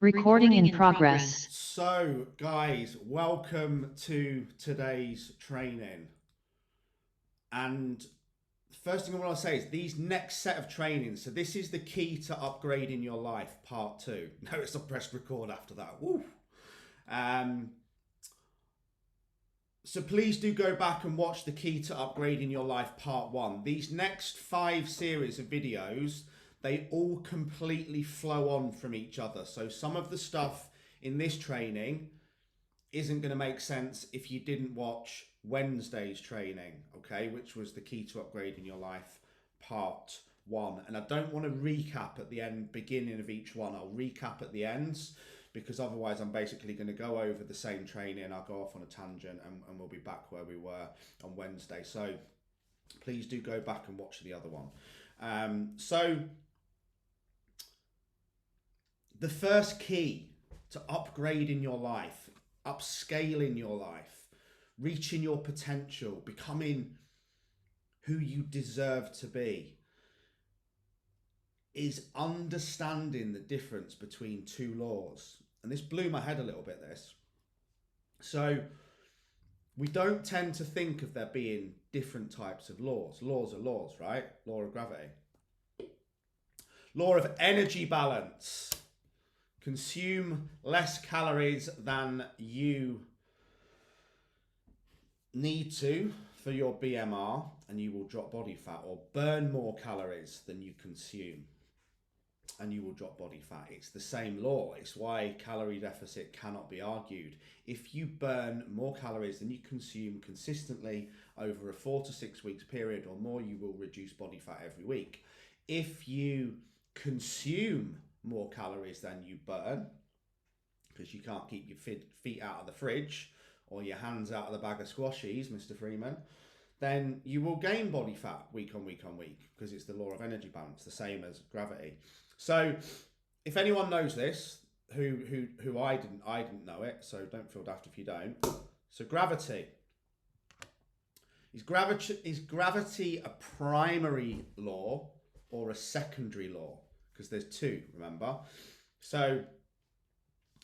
Recording in progress. So, guys, welcome to today's training. And first thing I want to say is these next set of trainings. So this is the key to upgrading your life, part 2. Notice I pressed record after that. Woo. So please do go back and watch the key to upgrading your life, part 1. These next 5 series of videos, they all completely flow on from each other. So some of the stuff in this training isn't going to make sense if you didn't watch Wednesday's training, okay, which was the key to upgrading your life, part 1. And I don't want to recap at the beginning of each one. I'll recap at the ends, because otherwise I'm basically going to go over the same training. I'll go off on a tangent and we'll be back where we were on Wednesday. So please do go back and watch the other one. So the first key to upgrading your life, upscaling your life, reaching your potential, becoming who you deserve to be, is understanding the difference between 2 laws. And this blew my head a little bit, this. So we don't tend to think of there being different types of laws. Laws are laws, right? Law of gravity. Law of energy balance. Consume less calories than you need to for your BMR and you will drop body fat, or burn more calories than you consume and you will drop body fat. It's the same law. It's why calorie deficit cannot be argued. If you burn more calories than you consume consistently over a 4 to 6 weeks period or more, you will reduce body fat every week. If you consume more calories than you burn, because you can't keep your feet out of the fridge or your hands out of the bag of squashies, Mr. Freeman, then you will gain body fat week on week on week, because it's the law of energy balance, the same as gravity. So if anyone knows this, who I didn't know it, so don't feel daft if you don't. So gravity. Is gravity a primary law or a secondary law? Because there's 2, remember? So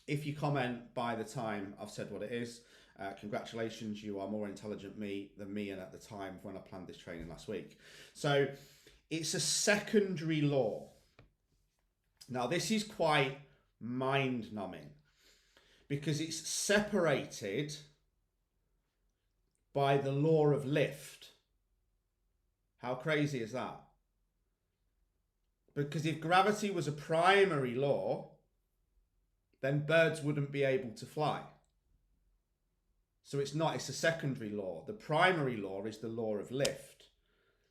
if you comment by the time I've said what it is, congratulations, you are more intelligent than me and at the time when I planned this training last week. So it's a secondary law. Now this is quite mind-numbing because it's separated by the law of lift. How crazy is that? Because if gravity was a primary law, then birds wouldn't be able to fly. So it's not, it's a secondary law. The primary law is the law of lift.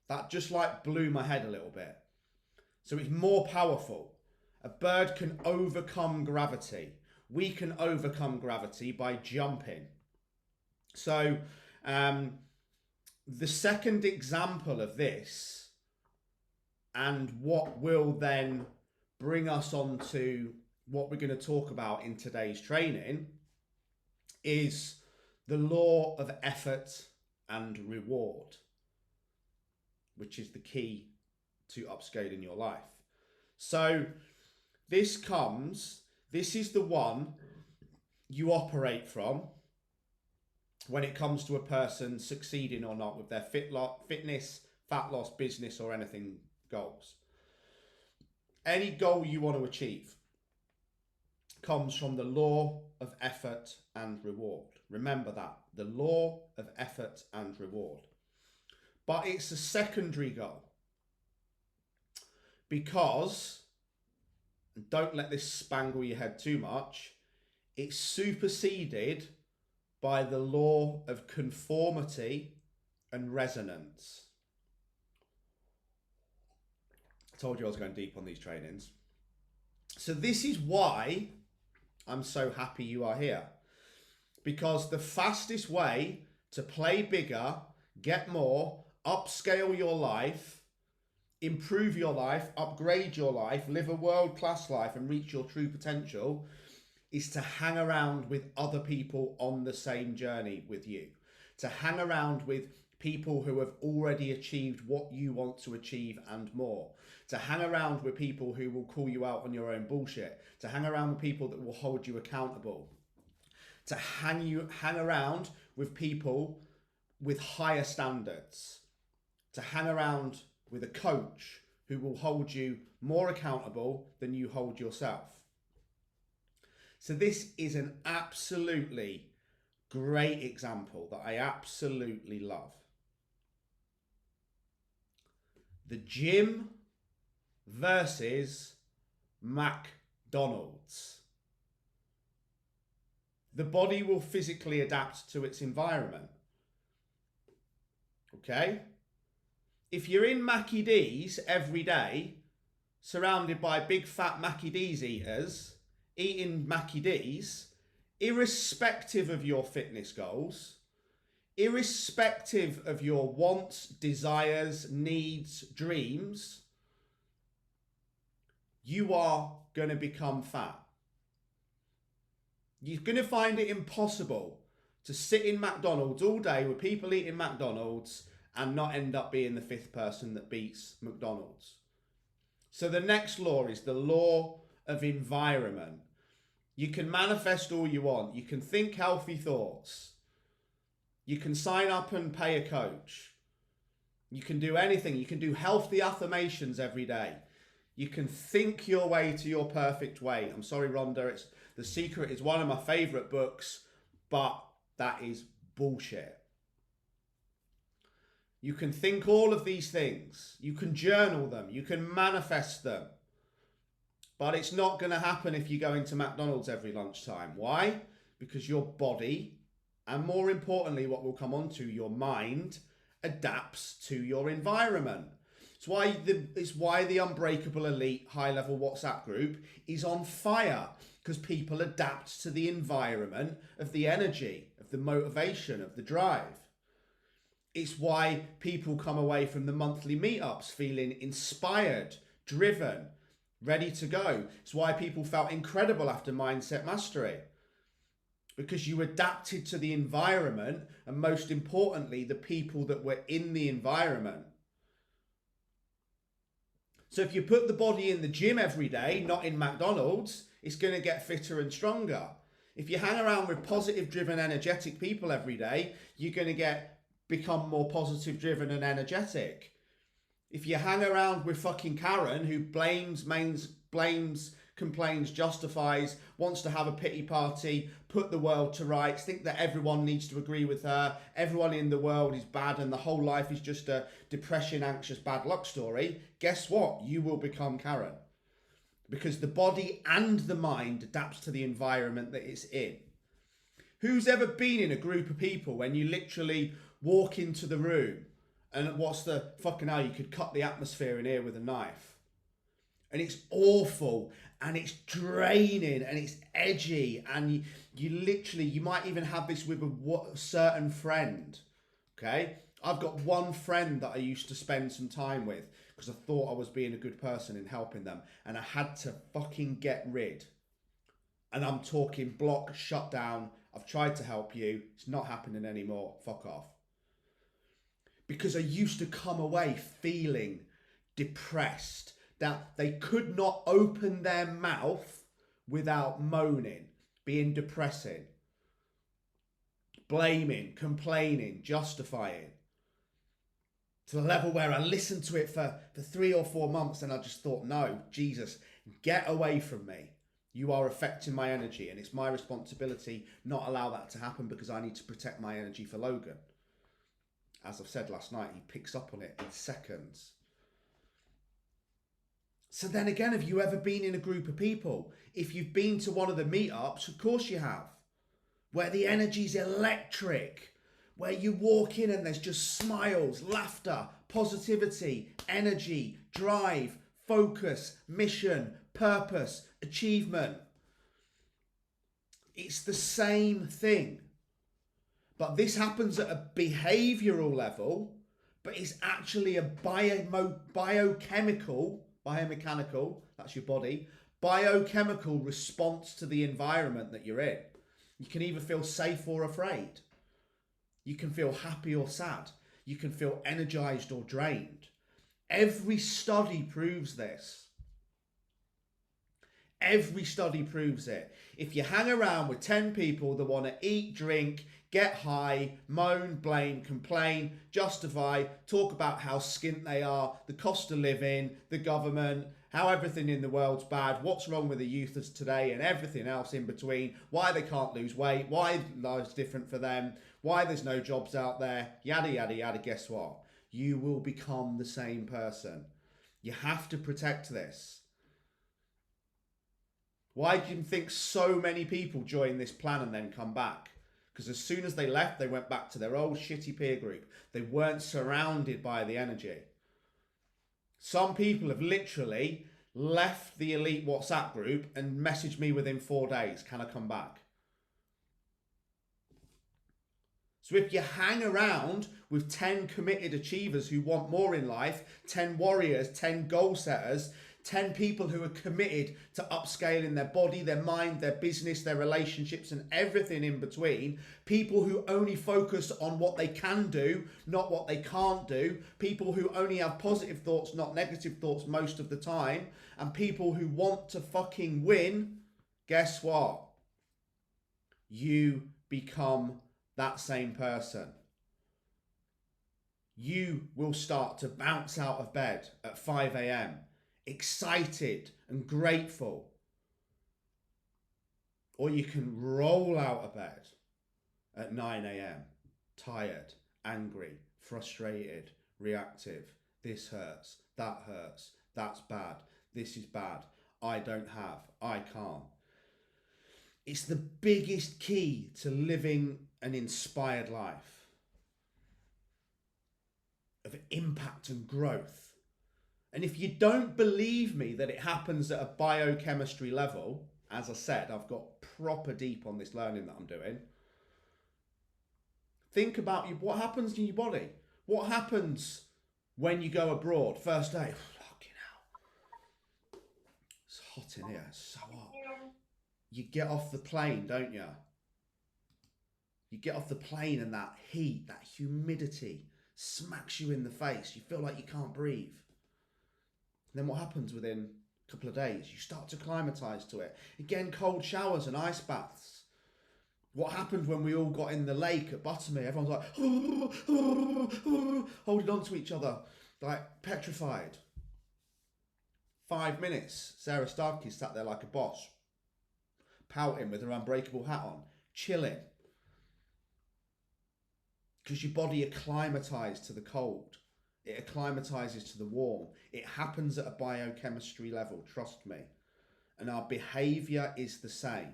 That just like blew my head a little bit. So it's more powerful. A bird can overcome gravity. We can overcome gravity by jumping. So the second example of this, and what will then bring us on to what we're going to talk about in today's training, is the law of effort and reward, which is the key to upscaling your life. So this is the one you operate from when it comes to a person succeeding or not with their fitness, fat loss, business, or anything goals. Any goal you want to achieve comes from the law of effort and reward. Remember that, the law of effort and reward. But it's a secondary goal because, and don't let this spangle your head too much, it's superseded by the law of conformity and resonance. I told you I was going deep on these trainings. So this is why I'm so happy you are here. Because the fastest way to play bigger, get more, upscale your life, improve your life, upgrade your life, live a world-class life and reach your true potential is to hang around with other people on the same journey with you. To hang around with people who have already achieved what you want to achieve and more. To hang around with people who will call you out on your own bullshit. To hang around with people that will hold you accountable. To hang around with people with higher standards. To hang around with a coach who will hold you more accountable than you hold yourself. So this is an absolutely great example that I absolutely love. The gym versus McDonald's. The body will physically adapt to its environment. Okay? If you're in Mackie D's every day, surrounded by big fat Mackie D's eaters, eating Mackie D's, irrespective of your fitness goals, irrespective of your wants, desires, needs, dreams, you are going to become fat. You're going to find it impossible to sit in McDonald's all day with people eating McDonald's and not end up being the fifth person that beats McDonald's. So the next law is the law of environment. You can manifest all you want. You can think healthy thoughts. You can sign up and pay a coach. You can do anything. You can do healthy affirmations every day. You can think your way to your perfect way. I'm sorry, Rhonda. The Secret is one of my favorite books, but that is bullshit. You can think all of these things. You can journal them. You can manifest them. But it's not going to happen if you go into McDonald's every lunchtime. Why? Because your body, and more importantly, what we'll come on to, your mind, adapts to your environment. It's why the Unbreakable Elite high-level WhatsApp group is on fire, because people adapt to the environment of the energy, of the motivation, of the drive. It's why people come away from the monthly meetups feeling inspired, driven, ready to go. It's why people felt incredible after Mindset Mastery. Because you adapted to the environment, and most importantly, the people that were in the environment. So if you put the body in the gym every day, not in McDonald's, it's going to get fitter and stronger. If you hang around with positive, driven, energetic people every day, you're going to become more positive, driven and energetic. If you hang around with fucking Karen, who blames, complains, justifies, wants to have a pity party, put the world to rights, think that everyone needs to agree with her, everyone in the world is bad and the whole life is just a depression, anxious, bad luck story, guess what? You will become Karen. Because the body and the mind adapts to the environment that it's in. Who's ever been in a group of people when you literally walk into the room and what's the fucking hell, you could cut the atmosphere in here with a knife. And it's awful and it's draining and it's edgy, and you might even have this with a certain friend. Okay? I've got one friend that I used to spend some time with because I thought I was being a good person in helping them, and I had to fucking get rid. And I'm talking block, shut down. I've tried to help you. It's not happening anymore. Fuck off. Because I used to come away feeling depressed, that they could not open their mouth without moaning, being depressing, blaming, complaining, justifying. To the level where I listened to it for 3 or 4 months and I just thought, no, Jesus, get away from me. You are affecting my energy, and it's my responsibility not allow that to happen, because I need to protect my energy for Logan. As I've said last night, he picks up on it in seconds. So then again, have you ever been in a group of people? If you've been to one of the meetups, of course you have, where the energy's electric, where you walk in and there's just smiles, laughter, positivity, energy, drive, focus, mission, purpose, achievement. It's the same thing. But this happens at a behavioral level, but it's actually a biomechanical, that's your body, biochemical response to the environment that you're in. You can either feel safe or afraid. You can feel happy or sad. You can feel energized or drained. Every study proves this. Every study proves it. If you hang around with 10 people that want to eat, drink, get high, moan, blame, complain, justify, talk about how skint they are, the cost of living, the government, how everything in the world's bad, what's wrong with the youth of today and everything else in between, why they can't lose weight, why life's different for them, why there's no jobs out there, yada, yada, yada, guess what? You will become the same person. You have to protect this. Why do you think so many people join this plan and then come back? Because as soon as they left, they went back to their old shitty peer group. They weren't surrounded by the energy. Some people have literally left the elite WhatsApp group and messaged me within 4 days. Can I come back? So if you hang around with 10 committed achievers who want more in life, 10 warriors, 10 goal setters, 10 people who are committed to upscaling their body, their mind, their business, their relationships, and everything in between. People who only focus on what they can do, not what they can't do. People who only have positive thoughts, not negative thoughts most of the time. And people who want to fucking win. Guess what? You become that same person. You will start to bounce out of bed at 5 a.m. excited and grateful. Or you can roll out of bed at 9 a.m. tired, angry, frustrated, reactive. This hurts, that hurts, that's bad, this is bad, I don't have, I can't. It's the biggest key to living an inspired life of impact and growth. And if you don't believe me that it happens at a biochemistry level, as I said, I've got proper deep on this learning that I'm doing. Think about what happens in your body. What happens when you go abroad? First day, fucking hell. It's hot in here, it's so hot. You get off the plane, don't you? You get off the plane and that heat, that humidity smacks you in the face. You feel like you can't breathe. Then what happens within a couple of days? You start to acclimatise to it. Again, cold showers and ice baths. What happened when we all got in the lake at Buttermere? Everyone's like, holding on to each other, like petrified. 5 minutes, Sarah Starkey sat there like a boss, pouting with her unbreakable hat on, chilling. Because your body acclimatised to the cold. It acclimatises to the warm. It happens at a biochemistry level, trust me. And our behaviour is the same.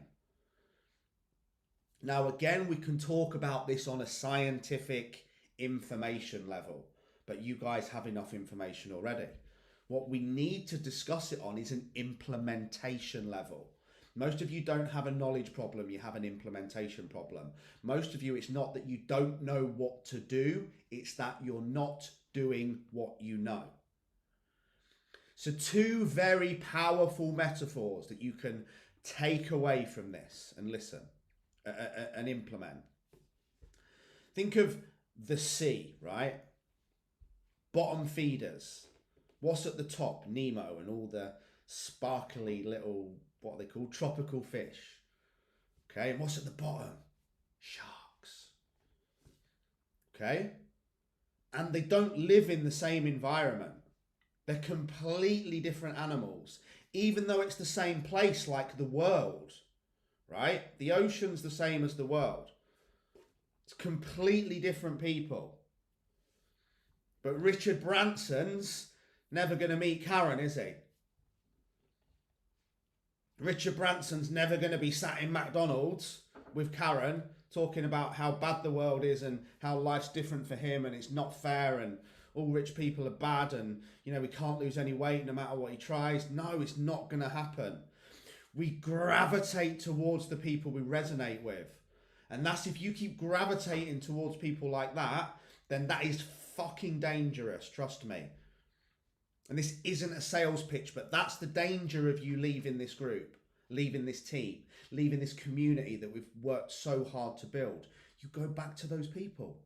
Now, again, we can talk about this on a scientific information level, but you guys have enough information already. What we need to discuss it on is an implementation level. Most of you don't have a knowledge problem, you have an implementation problem. Most of you, it's not that you don't know what to do, it's that you're not doing what you know. So 2 very powerful metaphors that you can take away from this and listen and implement. Think of the sea, right? Bottom feeders. What's at the top? Nemo and all the sparkly little, what are they called? Tropical fish. Okay, and what's at the bottom? Sharks. Okay? And they don't live in the same environment. They're completely different animals, even though it's the same place like the world, right? The ocean's the same as the world. It's completely different people. But Richard Branson's never going to meet Karen, is he? Richard Branson's never going to be sat in McDonald's with Karen talking about how bad the world is and how life's different for him and it's not fair and all rich people are bad and, you know, we can't lose any weight no matter what he tries. No, it's not going to happen. We gravitate towards the people we resonate with. And that's, if you keep gravitating towards people like that, then that is fucking dangerous, trust me. And this isn't a sales pitch, but that's the danger of you leaving this group, leaving this team, leaving this community that we've worked so hard to build. You go back to those people.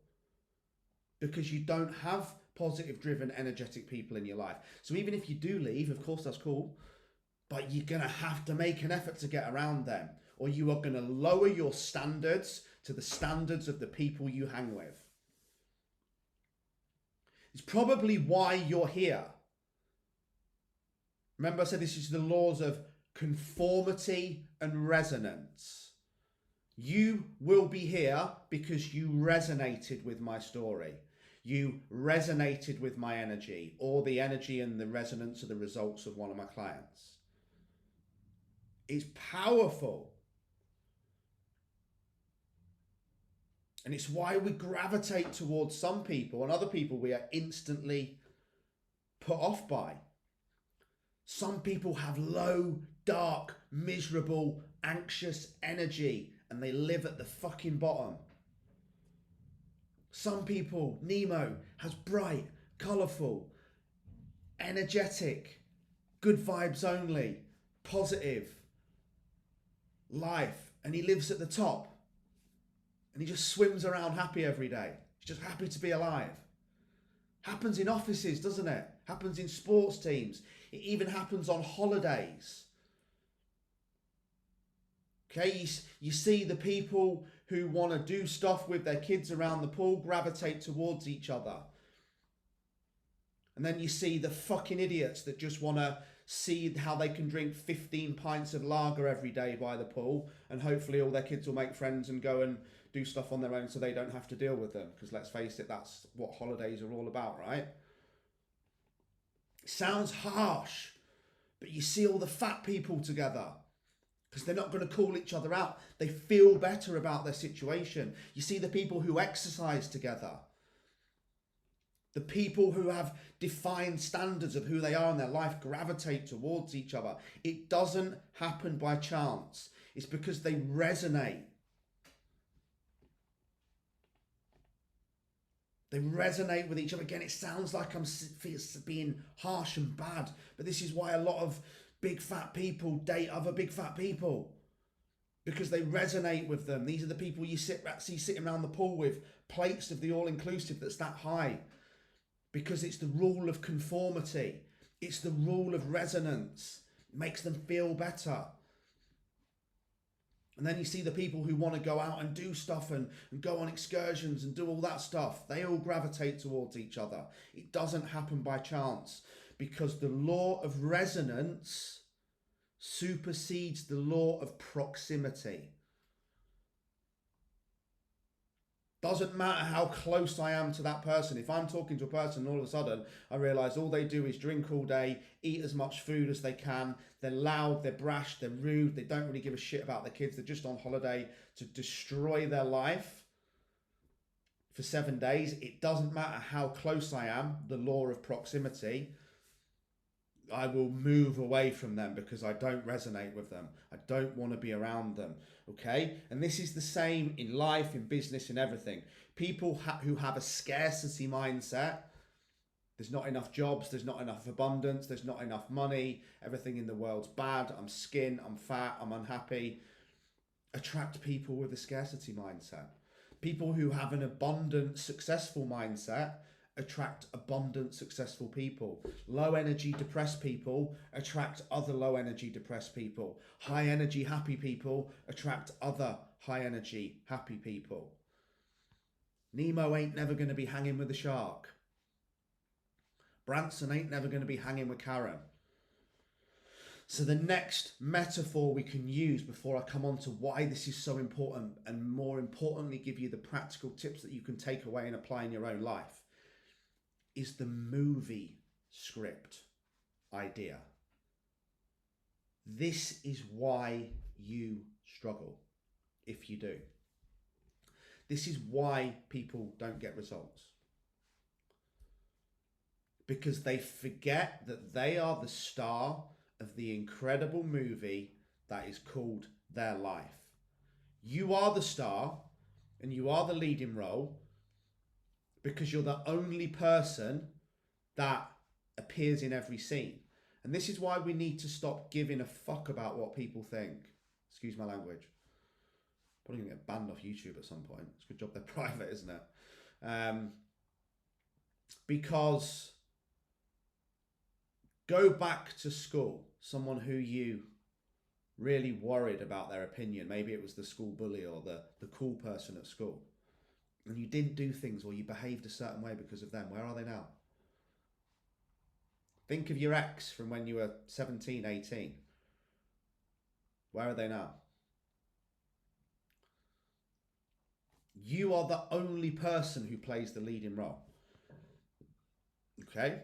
because you don't have positive, driven, energetic people in your life. So even if you do leave, of course, that's cool, but you're going to have to make an effort to get around them, or you are going to lower your standards to the standards of the people you hang with. It's probably why you're here. Remember, I said this is the laws of conformity and resonance. You will be here because you resonated with my story. You resonated with my energy, or the energy and the resonance are the results of one of my clients. It's powerful. And it's why we gravitate towards some people, and other people we are instantly put off by. Some people have low, dark, miserable, anxious energy, and they live at the fucking bottom. Some people, Nemo, has bright, colourful, energetic, good vibes only, positive life, and he lives at the top. And he just swims around happy every day. He's just happy to be alive. Happens in offices, doesn't it? Happens in sports teams. It even happens on holidays. Okay, you see the people who want to do stuff with their kids around the pool gravitate towards each other. And then you see the fucking idiots that just want to see how they can drink 15 pints of lager every day by the pool, and hopefully all their kids will make friends and go and do stuff on their own so they don't have to deal with them. Because let's face it, that's what holidays are all about, right? It sounds harsh, but you see all the fat people together because they're not going to call each other out. They feel better about their situation. You see the people who exercise together. The people who have defined standards of who they are in their life gravitate towards each other. It doesn't happen by chance. It's because they resonate. They resonate with each other. Again, it sounds like I'm being harsh and bad, but this is why a lot of big fat people date other big fat people, because they resonate with them. These are the people you see sitting around the pool with plates of the all-inclusive that's that high, because it's the rule of conformity. It's the rule of resonance. It makes them feel better. And then you see the people who want to go out and do stuff and go on excursions and do all that stuff. They all gravitate towards each other. It doesn't happen by chance, because the law of resonance supersedes the law of proximity. Doesn't matter how close I am to that person. If I'm talking to a person and all of a sudden I realise all they do is drink all day, eat as much food as they can, they're loud, they're brash, they're rude, they don't really give a shit about their kids, they're just on holiday to destroy their life for 7 days, it doesn't matter how close I am, the law of proximity, I will move away from them because I don't resonate with them. I don't want to be around them. Okay? And this is the same in life, in business, in everything. People who have a scarcity mindset, there's not enough jobs, there's not enough abundance, there's not enough money, everything in the world's bad, I'm skin, I'm fat, I'm unhappy, attract people with a scarcity mindset. People who have an abundant, successful mindset attract abundant, successful people. Low energy, depressed people attract other low energy, depressed people. High energy, happy people attract other high energy, happy people. Nemo ain't never going to be hanging with a shark. Branson ain't never going to be hanging with Karen. So the next metaphor we can use before I come on to why this is so important, and more importantly give you the practical tips that you can take away and apply in your own life, is the movie script idea. This is why you struggle, if you do. This is why people don't get results. Because they forget that they are the star of the incredible movie that is called their life. You are the star and you are the leading role, because you're the only person that appears in every scene. And this is why we need to stop giving a fuck about what people think. Excuse my language. Probably going to get banned off YouTube at some point. It's a good job they're private, isn't it? Because go back to school, someone who you really worried about their opinion. Maybe it was the school bully or the cool person at school. And you didn't do things or you behaved a certain way because of them. Where are they now? Think of your ex from when you were 17, 18. Where are they now? You are the only person who plays the leading role. Okay?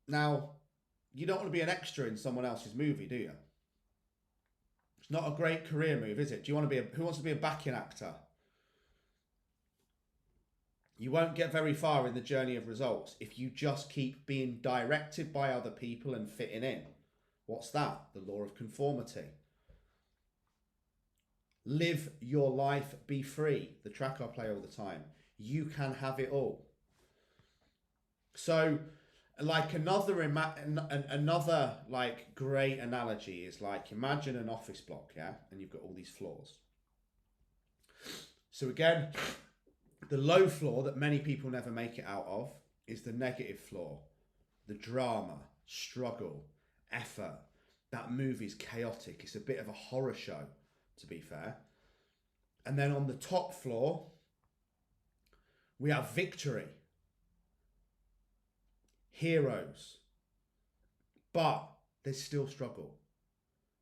Now, you don't want to be an extra in someone else's movie, do you? It's not a great career move, is it? Do you want to be who wants to be a backing actor? You won't get very far in the journey of results if you just keep being directed by other people and fitting in. What's that? The law of conformity. Live your life, be free. The track I play all the time. You can have it all. So, like another like great analogy is like, imagine an office block, yeah, and you've got all these floors. So again, the low floor that many people never make it out of is the negative floor, the drama, struggle, effort. That movie's chaotic. It's a bit of a horror show, to be fair. And then on the top floor, we have victory, heroes, but there's still struggle.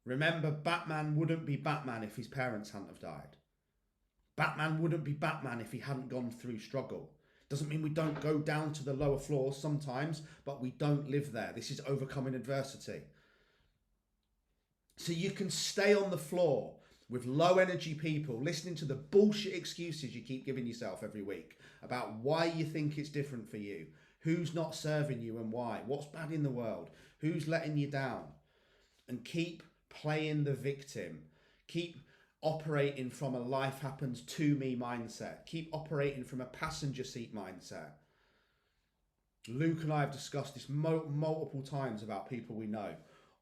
Remember, Batman wouldn't be Batman if his parents hadn't have died. Batman wouldn't be Batman if he hadn't gone through struggle. Doesn't mean we don't go down to the lower floors sometimes, but we don't live there. This is overcoming adversity. So you can stay on the floor with low energy people listening to the bullshit excuses you keep giving yourself every week about why you think it's different for you, who's not serving you and why, what's bad in the world, who's letting you down, and keep playing the victim. Keep operating from a life happens to me mindset. Keep operating from a passenger seat mindset. Luke and I have discussed this multiple times about people we know.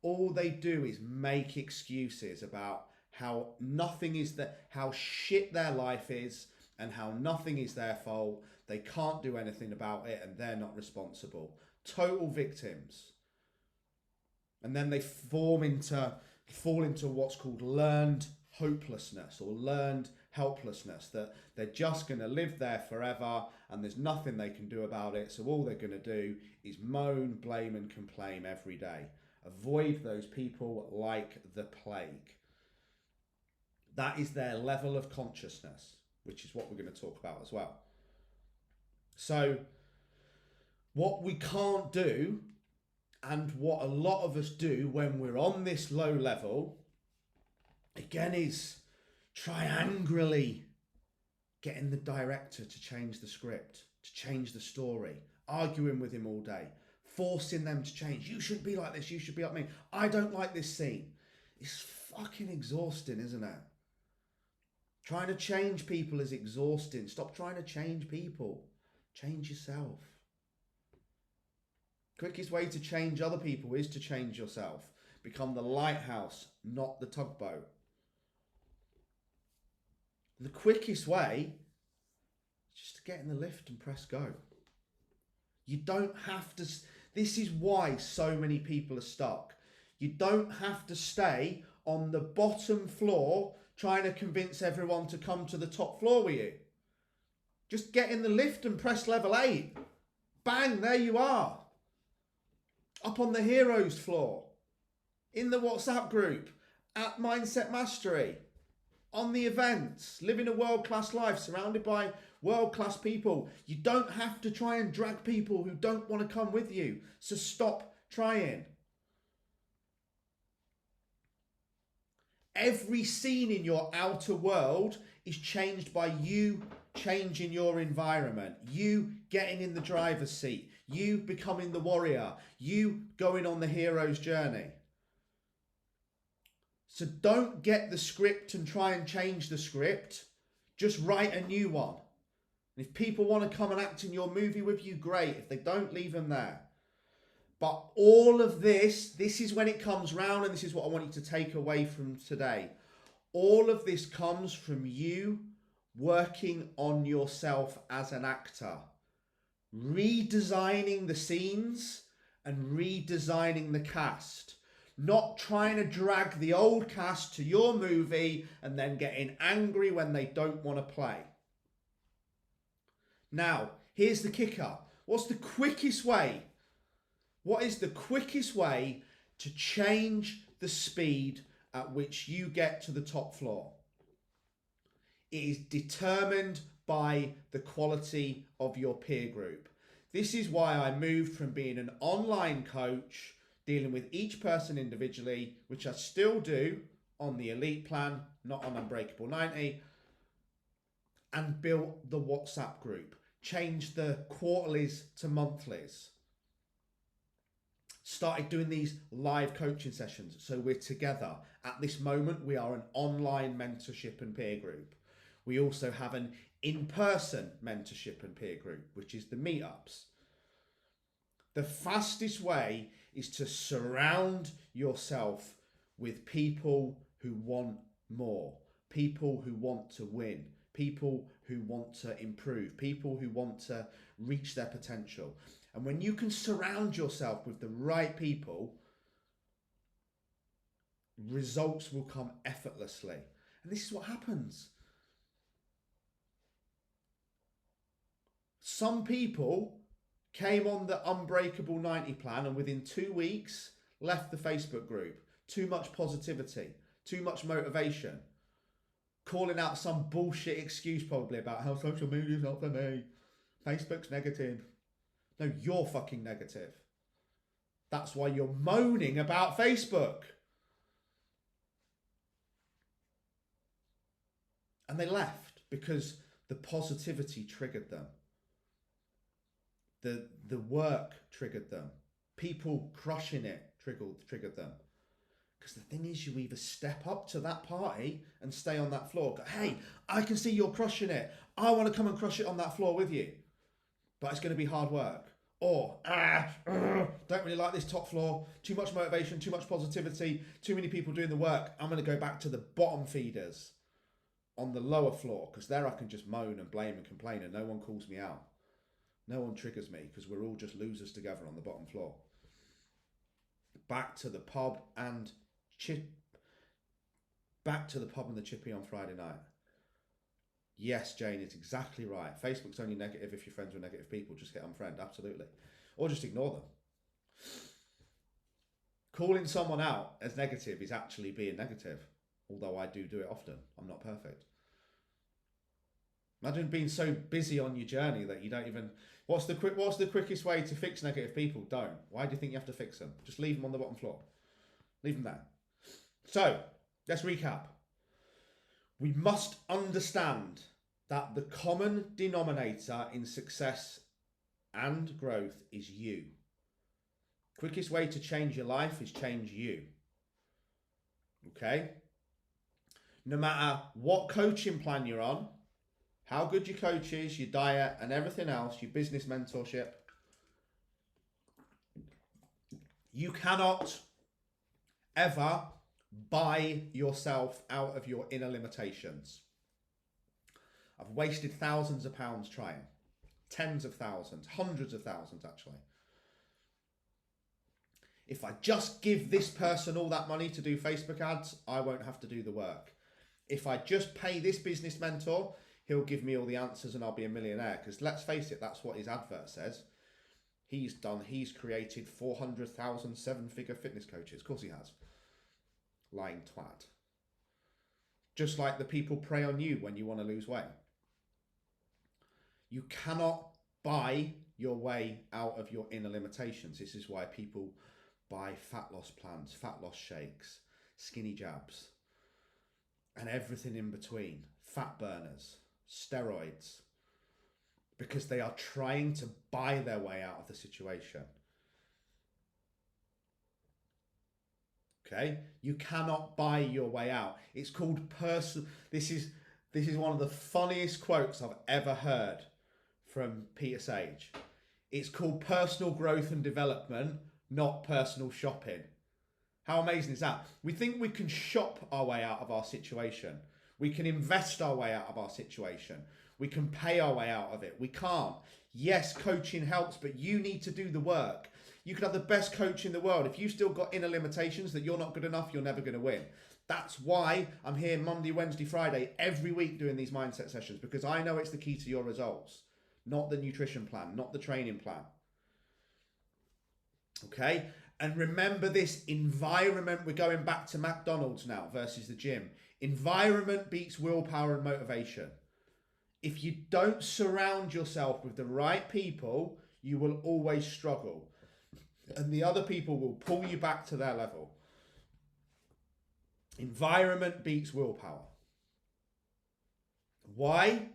All they do is make excuses about how nothing is how shit their life is and how nothing is their fault. They can't do anything about it and they're not responsible. Total victims. And then they fall into what's called learned hopelessness or learned helplessness, that they're just going to live there forever and there's nothing they can do about it. So all they're going to do is moan, blame and complain every day. Avoid those people like the plague. That is their level of consciousness, which is what we're going to talk about as well. So what we can't do, and what a lot of us do when we're on this low level, again, is try angrily getting the director to change the script, to change the story, arguing with him all day, forcing them to change. You shouldn't be like this, you should be like me. I don't like this scene. It's fucking exhausting, isn't it? Trying to change people is exhausting. Stop trying to change people. Change yourself. Quickest way to change other people is to change yourself. Become the lighthouse, not the tugboat. The quickest way is just to get in the lift and press go. You don't have to. This is why so many people are stuck. You don't have to stay on the bottom floor trying to convince everyone to come to the top floor with you. Just get in the lift and press level 8. Bang, there you are. Up on the heroes floor. In the WhatsApp group. At Mindset Mastery. On the events. Living a world-class life surrounded by world-class people. You don't have to try and drag people who don't want to come with you. So stop trying. Every scene in your outer world is changed by you changing your environment, you getting in the driver's seat, you becoming the warrior, you going on the hero's journey. So don't get the script and try and change the script. Just write a new one. And if people want to come and act in your movie with you, great. If they don't, leave them there. But all of this is when it comes round, and this is what I want you to take away from today. All of this comes from you working on yourself as an actor. redesigning the scenes and redesigning the cast. Not trying to drag the old cast to your movie and then getting angry when they don't want to play. Now, here's the kicker. What's the quickest way? What is the quickest way to change the speed at which you get to the top floor? It is determined by the quality of your peer group. This is why I moved from being an online coach, dealing with each person individually, which I still do on the Elite plan, not on Unbreakable 90, and built the WhatsApp group, changed the quarterlies to monthlies, started doing these live coaching sessions so we're together. At this moment, we are an online mentorship and peer group. We also have an in-person mentorship and peer group, which is the meetups. The fastest way is to surround yourself with people who want more, people who want to win, people who want to improve, people who want to reach their potential. And when you can surround yourself with the right people, results will come effortlessly. And this is what happens. Some people came on the Unbreakable 90 plan and within 2 weeks left the Facebook group. Too much positivity, too much motivation, calling out some bullshit excuse probably about how social media is not for me. Facebook's negative. No, you're fucking negative. That's why you're moaning about Facebook. And they left because the positivity triggered them. The work triggered them. People crushing it triggered them. Because the thing is, you either step up to that party and stay on that floor. Go, hey, I can see you're crushing it. I want to come and crush it on that floor with you. But it's going to be hard work. Or, don't really like this top floor. Too much motivation, too much positivity, too many people doing the work. I'm going to go back to the bottom feeders on the lower floor. Because there I can just moan and blame and complain and no one calls me out. No one triggers me because we're all just losers together on the bottom floor. Back to the pub and the chippy on Friday night. Yes, Jane, it's exactly right. Facebook's only negative if you're friends with negative people. Just hit unfriend, absolutely. Or just ignore them. Calling someone out as negative is actually being negative. Although I do it often. I'm not perfect. Imagine being so busy on your journey that you don't even... What's the quickest way to fix negative people? Don't. Why do you think you have to fix them? Just leave them on the bottom floor. Leave them there. So, let's recap. We must understand that the common denominator in success and growth is you. Quickest way to change your life is change you. Okay? No matter what coaching plan you're on, how good your coach is, your diet and everything else, your business mentorship, you cannot ever buy yourself out of your inner limitations. I've wasted thousands of pounds trying. Tens of thousands, hundreds of thousands actually. If I just give this person all that money to do Facebook ads, I won't have to do the work. If I just pay this business mentor, he'll give me all the answers and I'll be a millionaire. Because let's face it, that's what his advert says. He's created 400,000 seven-figure fitness coaches. Of course he has. Lying twat. Just like the people prey on you when you want to lose weight. You cannot buy your way out of your inner limitations. This is why people buy fat loss plans, fat loss shakes, skinny jabs, and everything in between. Fat burners, steroids, because they are trying to buy their way out of the situation. Okay? You cannot buy your way out. It's called This is one of the funniest quotes I've ever heard from Peter Sage. It's called personal growth and development, not personal shopping. How amazing is that? We think we can shop our way out of our situation. We can invest our way out of our situation. We can pay our way out of it. We can't. Yes, coaching helps, but you need to do the work. You could have the best coach in the world. If you've still got inner limitations that you're not good enough, you're never going to win. That's why I'm here Monday, Wednesday, Friday, every week doing these mindset sessions, because I know it's the key to your results, not the nutrition plan, not the training plan. Okay? And remember this environment, we're going back to McDonald's now versus the gym. Environment beats willpower and motivation. If you don't surround yourself with the right people, you will always struggle. And the other people will pull you back to their level. Environment beats willpower. Why?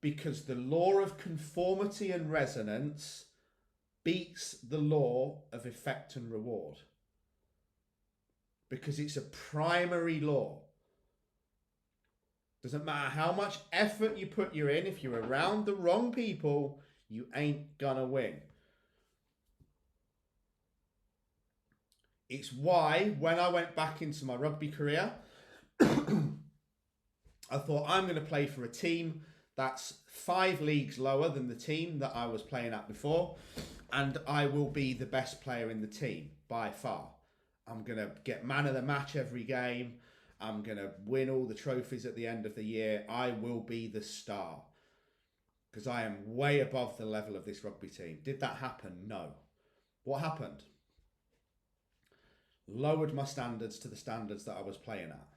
Because the law of conformity and resonance beats the law of effect and reward. Because it's a primary law. Doesn't matter how much effort you put you in, if you're around the wrong people, you ain't gonna win. It's why when I went back into my rugby career, I thought I'm going to play for a team that's 5 leagues lower than the team that I was playing at before, and I will be the best player in the team by far. I'm going to get man of the match every game. I'm going to win all the trophies at the end of the year. I will be the star because I am way above the level of this rugby team. Did that happen? No. What happened? Lowered my standards to the standards that I was playing at.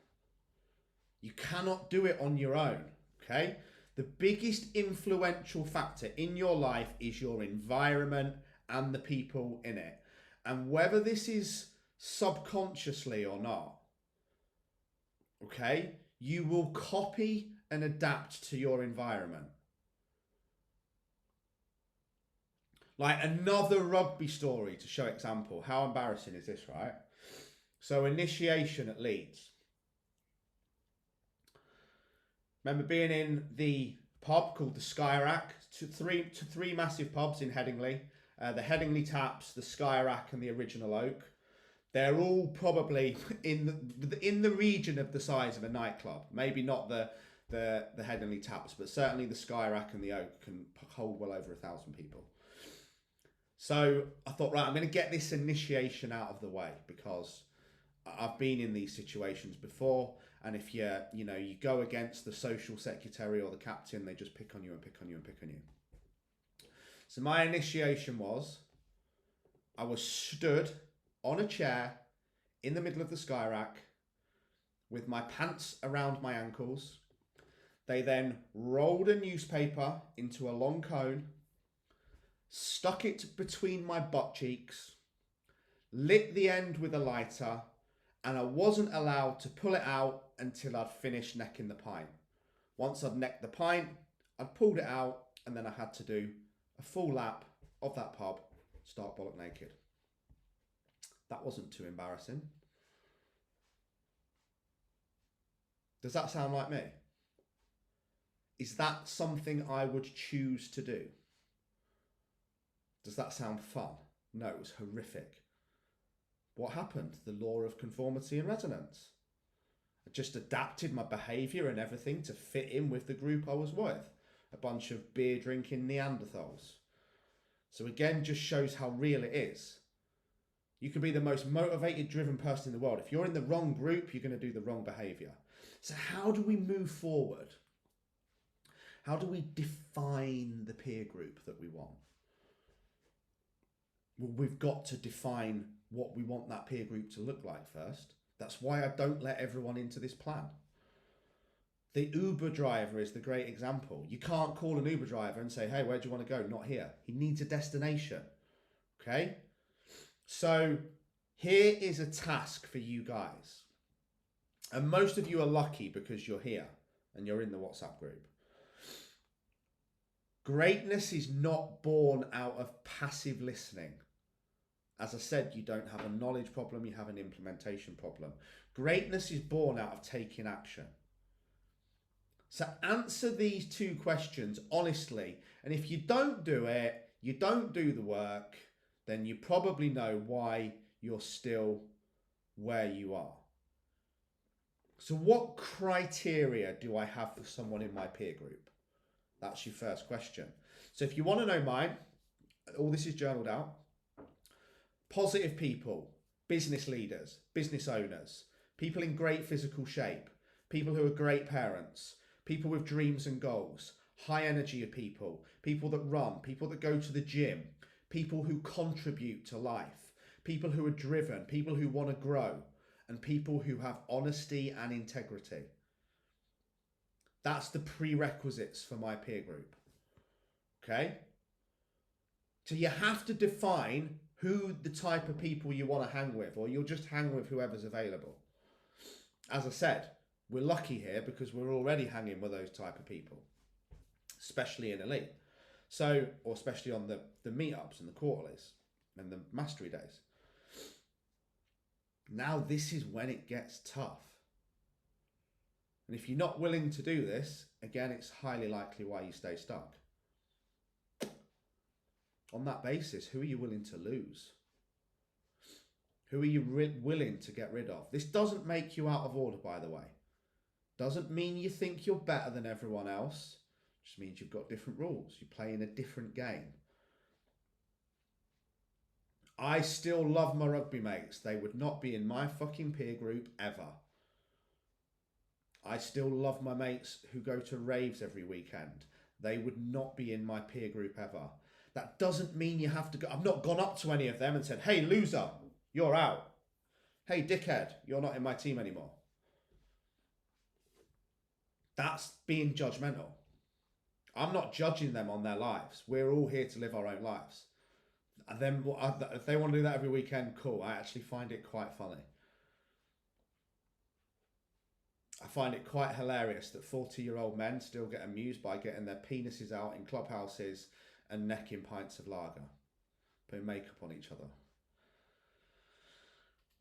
You cannot do it on your own, okay? The biggest influential factor in your life is your environment and the people in it. And whether this is subconsciously or not, okay, you will copy and adapt to your environment. Like another rugby story to show example. How embarrassing is this, right? So initiation at Leeds. Remember being in the pub called the Skyrack, three massive pubs in Headingley. The Headingley Taps, the Skyrack and the Original Oak. They're all probably in the region of the size of a nightclub. Maybe not the Headingley Taps, but certainly the Skyrack and the Oak can hold well over 1,000 people. So I thought, right, I'm going to get this initiation out of the way because I've been in these situations before, and if you go against the social secretary or the captain, they just pick on you and pick on you and pick on you. So my initiation was, I was stood on a chair in the middle of the Skyrack with my pants around my ankles. They then rolled a newspaper into a long cone, stuck it between my butt cheeks, lit the end with a lighter, and I wasn't allowed to pull it out until I'd finished necking the pint. Once I'd necked the pint, I'd pulled it out, and then I had to do a full lap of that pub, stark bollock naked. That wasn't too embarrassing. Does that sound like me? Is that something I would choose to do? Does that sound fun? No, it was horrific. What happened? The law of conformity and resonance. I just adapted my behaviour and everything to fit in with the group I was with. A bunch of beer drinking Neanderthals. So again, just shows how real it is. You can be the most motivated, driven person in the world. If you're in the wrong group, you're going to do the wrong behaviour. So how do we move forward? How do we define the peer group that we want? Well, we've got to define what we want that peer group to look like first. That's why I don't let everyone into this plan. The Uber driver is the great example. You can't call an Uber driver and say, hey, where do you want to go? Not here. He needs a destination. Okay? So here is a task for you guys. And most of you are lucky because you're here and you're in the WhatsApp group. Greatness is not born out of passive listening. As I said, you don't have a knowledge problem, you have an implementation problem. Greatness is born out of taking action. So answer these 2 questions honestly. And if you don't do it, you don't do the work, then you probably know why you're still where you are. So what criteria do I have for someone in my peer group? That's your first question. So if you want to know mine, all this is journaled out. Positive people, business leaders, business owners, people in great physical shape, people who are great parents, people with dreams and goals, high energy people, people that run, people that go to the gym, people who contribute to life, people who are driven, people who want to grow, and people who have honesty and integrity. That's the prerequisites for my peer group. Okay? So you have to define who the type of people you want to hang with, or you'll just hang with whoever's available. As I said, we're lucky here because we're already hanging with those type of people, especially in elite. So, or especially on the meetups and the quarterlies and the mastery days. Now this is when it gets tough. And if you're not willing to do this, again, it's highly likely why you stay stuck. On that basis, who are you willing to lose? Who are you willing to get rid of? This doesn't make you out of order, by the way. Doesn't mean you think you're better than everyone else. Just means you've got different rules. You play in a different game. I still love my rugby mates. They would not be in my fucking peer group ever. I still love my mates who go to raves every weekend. They would not be in my peer group ever. That doesn't mean you have to go. I've not gone up to any of them and said, hey, loser, you're out. Hey, dickhead, you're not in my team anymore. That's being judgmental. I'm not judging them on their lives. We're all here to live our own lives. And then if they want to do that every weekend, cool. I actually find it quite funny. I find it quite hilarious that 40-year-old men still get amused by getting their penises out in clubhouses and necking pints of lager, putting makeup on each other.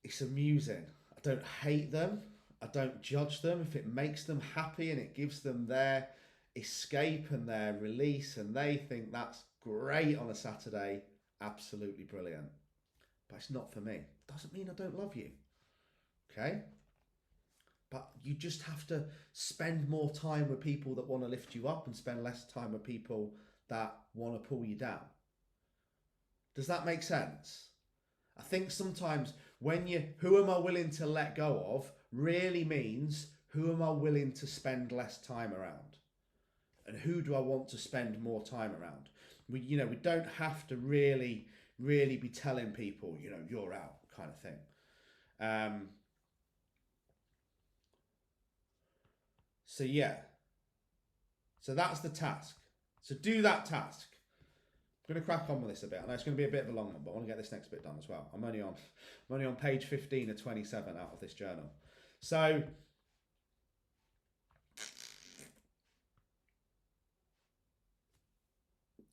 It's amusing. I don't hate them. I don't judge them. If it makes them happy and it gives them their escape and their release and they think that's great on a Saturday, absolutely brilliant. But it's not for me. Doesn't mean I don't love you. Okay? But you just have to spend more time with people that want to lift you up and spend less time with people that want to pull you down. Does that make sense? I think sometimes when who am I willing to let go of really means who am I willing to spend less time around? And who do I want to spend more time around? We don't have to really be telling people, you're out kind of thing. So yeah. So that's the task. So do that task. I'm going to crack on with this a bit. I know it's going to be a bit of a long one, but I want to get this next bit done as well. I'm only on page 15 of 27 out of this journal. So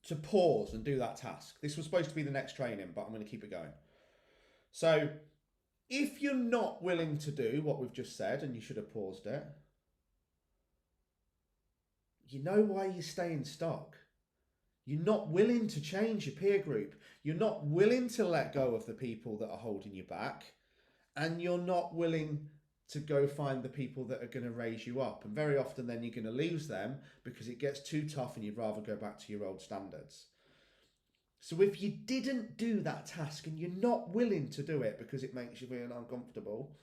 to pause and do that task. This was supposed to be the next training, but I'm going to keep it going. So if you're not willing to do what we've just said, and you should have paused it, you know why you're staying stuck. You're not willing to change your peer group. You're not willing to let go of the people that are holding you back. And you're not willing to go find the people that are going to raise you up. And very often then you're going to lose them because it gets too tough and you'd rather go back to your old standards. So if you didn't do that task and you're not willing to do it because it makes you feel uncomfortable,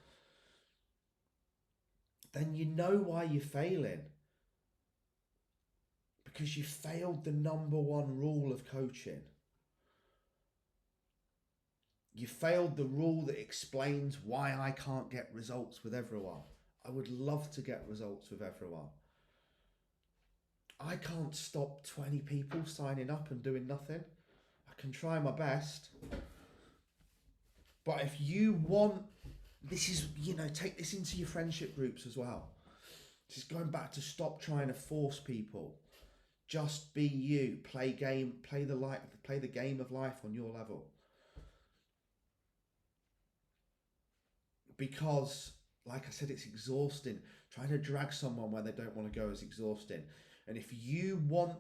then you know why you're failing. Because you failed the number one rule of coaching. You failed the rule that explains why I can't get results with everyone. I would love to get results with everyone. I can't stop 20 people signing up and doing nothing. I can try my best. But if you want, this is, take this into your friendship groups as well. This is going back to stop trying to force people. Just be you. Play the game of life on your level. Because, like I said, it's exhausting. Trying to drag someone where they don't want to go is exhausting. And if you want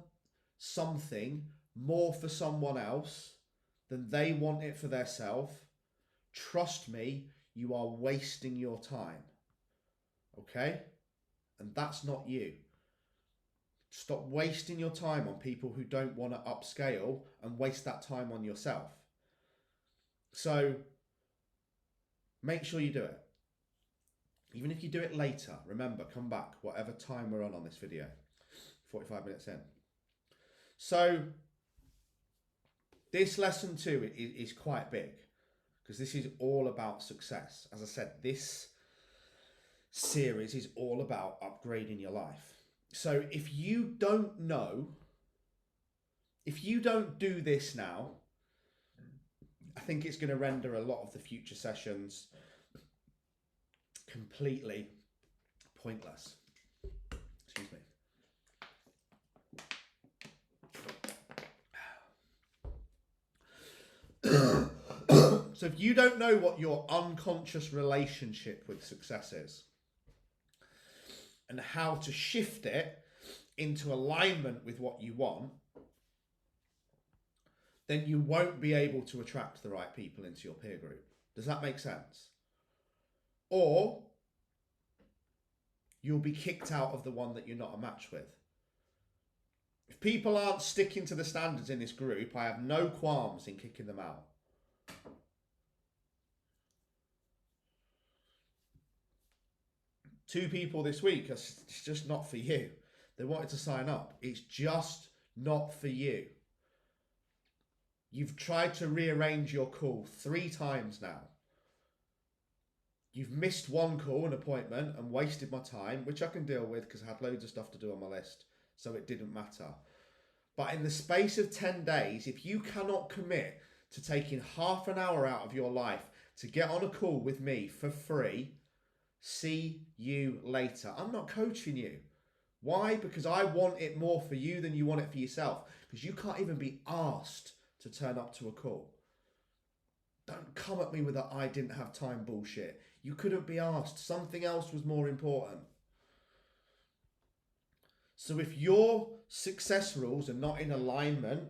something more for someone else than they want it for themselves, trust me, you are wasting your time. Okay? And that's not you. Stop wasting your time on people who don't want to upscale and waste that time on yourself. So make sure you do it. Even if you do it later, remember, come back, whatever time we're on this video, 45 minutes in. So this lesson 2 is quite big, because this is all about success. As I said, this series is all about upgrading your life. So if you don't know, if you don't do this now, I think it's going to render a lot of the future sessions completely pointless. Excuse me. So if you don't know what your unconscious relationship with success is and how to shift it into alignment with what you want, then you won't be able to attract the right people into your peer group. Does that make sense? Or you'll be kicked out of the one that you're not a match with. If people aren't sticking to the standards in this group, I have no qualms in kicking them out. Two people this week, it's just not for you. They wanted to sign up. It's just not for you. You've tried to rearrange your call 3 times now. You've missed one call, an appointment, and wasted my time, which I can deal with because I had loads of stuff to do on my list, so it didn't matter. But in the space of 10 days, if you cannot commit to taking half an hour out of your life to get on a call with me for free, see you later. I'm not coaching you. Why? Because I want it more for you than you want it for yourself. Because you can't even be asked to turn up to a call. Don't come at me with that I didn't have time bullshit. You couldn't be asked. Something else was more important. So if your success rules are not in alignment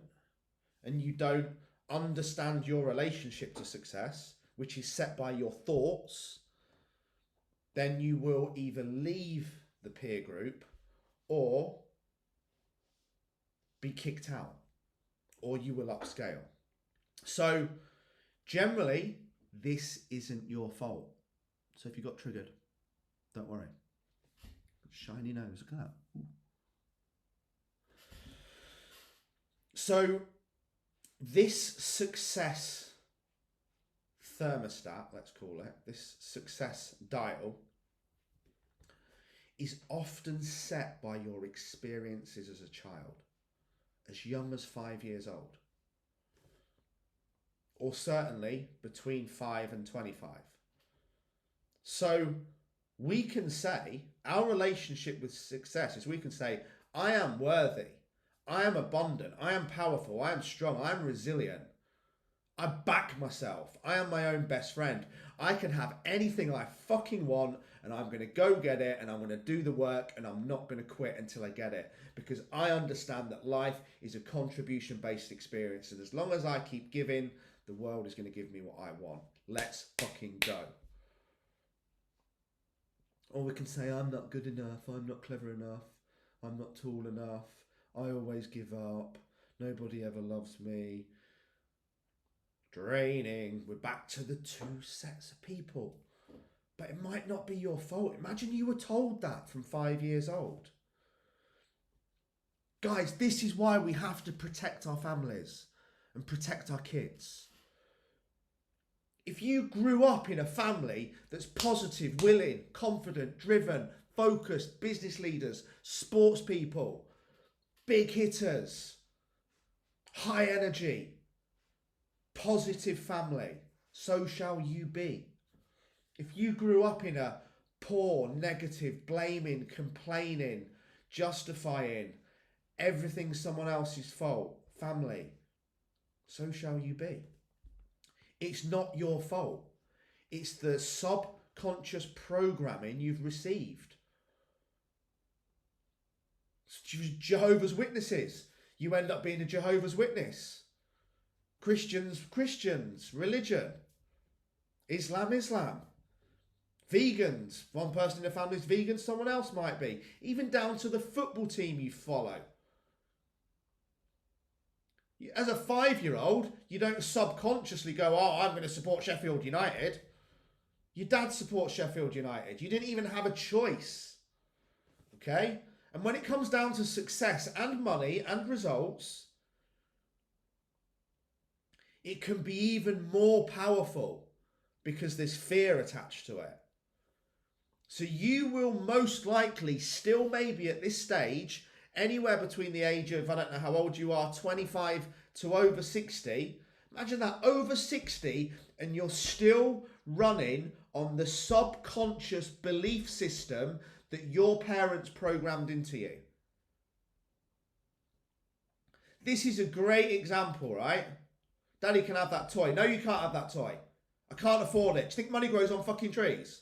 and you don't understand your relationship to success, which is set by your thoughts, then you will either leave the peer group or be kicked out, or you will upscale. So generally, this isn't your fault. So if you got triggered, don't worry. Shiny nose, look at that. Ooh. So this success thermostat, let's call it, this success dial, is often set by your experiences as a child, as young as 5 years old, or certainly between 5 and 25. So we can say, our relationship with success is, we can say, I am worthy, I am abundant, I am powerful, I am strong, I am resilient, I back myself, I am my own best friend, I can have anything I fucking want, and I'm going to go get it, and I'm going to do the work, and I'm not going to quit until I get it, because I understand that life is a contribution-based experience, and as long as I keep giving, the world is going to give me what I want. Let's fucking go. Or we can say, I'm not good enough, I'm not clever enough, I'm not tall enough, I always give up, nobody ever loves me. Draining. We're back to the 2 sets of people. But it might not be your fault. Imagine you were told that from 5 years old. Guys, this is why we have to protect our families and protect our kids. If you grew up in a family that's positive, willing, confident, driven, focused, business leaders, sports people, big hitters, high energy, positive family, so shall you be. If you grew up in a poor, negative, blaming, complaining, justifying, everything someone else's fault family, so shall you be. It's not your fault. It's the subconscious programming you've received. Jehovah's Witnesses. You end up being a Jehovah's Witness. Christians, religion. Islam. Vegans. One person in the family is vegan, someone else might be. Even down to the football team you follow. As a 5-year-old, you don't subconsciously go, oh, I'm going to support Sheffield United. Your dad supports Sheffield United. You didn't even have a choice. Okay? And when it comes down to success and money and results, it can be even more powerful because there's fear attached to it. So you will most likely still maybe at this stage, anywhere between the age of, I don't know how old you are, 25 to over 60. Imagine that, over 60, and you're still running on the subconscious belief system that your parents programmed into you. This is a great example, right? Daddy can have that toy. No, you can't have that toy. I can't afford it. Do you think money grows on fucking trees?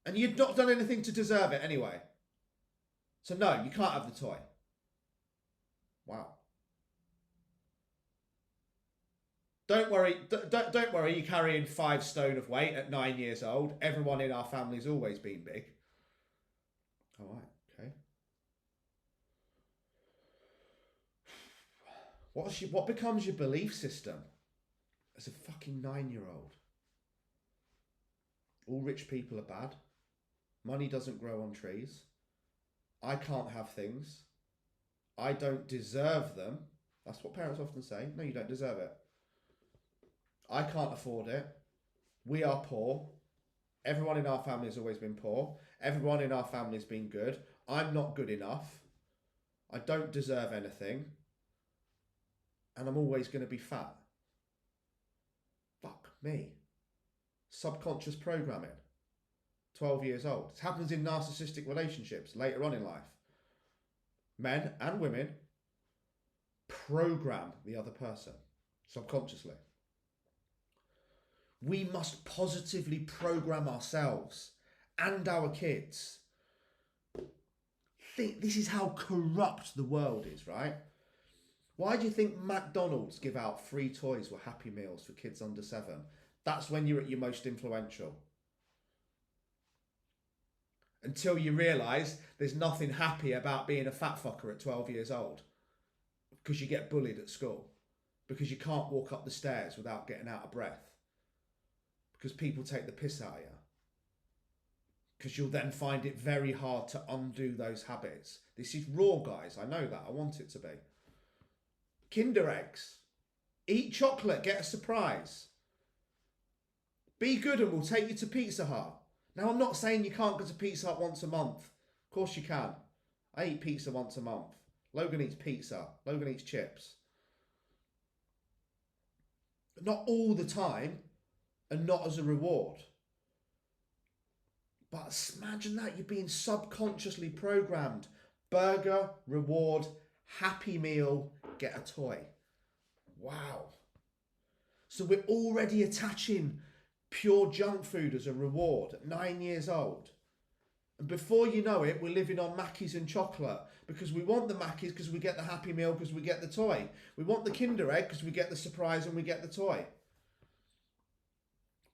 And you've not done anything to deserve it anyway. So no, you can't have the toy. Wow. Don't worry, don't worry, you're carrying 5 stone of weight at 9 years old. Everyone in our family's always been big. All right, okay. What becomes your belief system as a fucking 9-year-old? All rich people are bad. Money doesn't grow on trees. I can't have things. I don't deserve them. That's what parents often say. No, you don't deserve it. I can't afford it. We are poor. Everyone in our family has always been poor. Everyone in our family has been good. I'm not good enough. I don't deserve anything. And I'm always going to be fat. Fuck me. Subconscious programming. 12 years old. It happens in narcissistic relationships later on in life. Men and women program the other person subconsciously. We must positively program ourselves and our kids. This is how corrupt the world is, right? Why do you think McDonald's give out free toys with Happy Meals for kids under 7? That's when you're at your most influential. Until you realise there's nothing happy about being a fat fucker at 12 years old. Because you get bullied at school. Because you can't walk up the stairs without getting out of breath. Because people take the piss out of you. Because you'll then find it very hard to undo those habits. This is raw, guys. I know that. I want it to be. Kinder eggs. Eat chocolate. Get a surprise. Be good and we'll take you to Pizza Hut. Now, I'm not saying you can't go to Pizza Hut once a month. Of course you can. I eat pizza once a month. Logan eats pizza. Logan eats chips. But not all the time and not as a reward. But imagine that, you're being subconsciously programmed. Burger, reward, Happy Meal, get a toy. Wow. So we're already attaching pure junk food as a reward at 9 years old. And before you know it, we're living on Mackies and chocolate because we want the Mackies because we get the Happy Meal because we get the toy. We want the Kinder Egg because we get the surprise and we get the toy.